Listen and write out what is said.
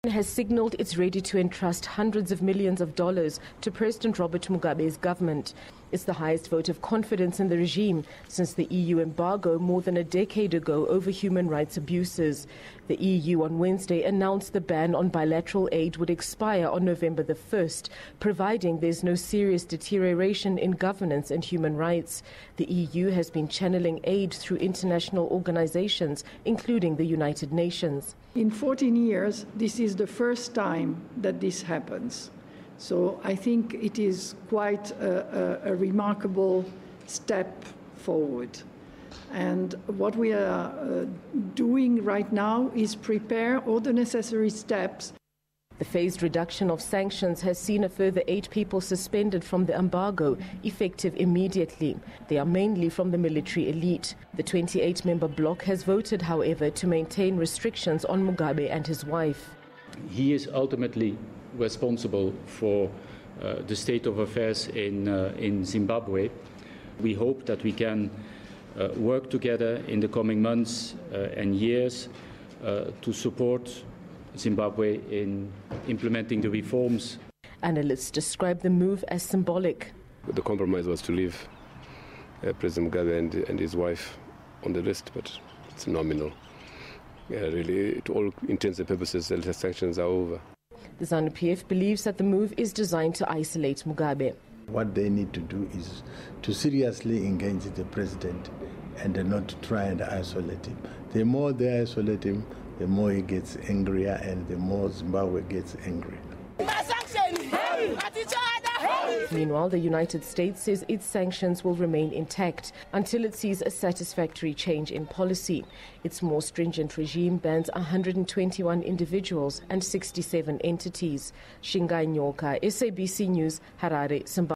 Has signalled it's ready to entrust hundreds of millions of dollars to President Robert Mugabe's government. It's the highest vote of confidence in the regime since the EU embargo more than a decade ago over human rights abuses. The EU on Wednesday announced the ban on bilateral aid would expire on November the 1st, providing there's no serious deterioration in governance and human rights. The EU has been channeling aid through international organizations, including the United Nations. In 14 years, this is the first time that this happens. So I think it is quite a remarkable step forward. And what we are doing right now is prepare all the necessary steps. The phased reduction of sanctions has seen a further 8 people suspended from the embargo, effective immediately. They are mainly from the military elite. The 28-member bloc has voted, however, to maintain restrictions on Mugabe and his wife. He is ultimately responsible for the state of affairs in Zimbabwe. We hope that we can work together in the coming months and years to support Zimbabwe in implementing the reforms. Analysts describe the move as symbolic. The compromise was to leave President Mugabe and his wife on the list, but it's nominal. Really, to all intents and purposes, the sanctions are over. The ZANU-PF believes that the move is designed to isolate Mugabe. What they need to do is to seriously engage the president and not try and isolate him. The more they isolate him, the more he gets angrier and the more Zimbabwe gets angry. Meanwhile, the United States says its sanctions will remain intact until it sees a satisfactory change in policy. Its more stringent regime bans 121 individuals and 67 entities. Shingai Nyoka, SABC News, Harare, Zimbabwe.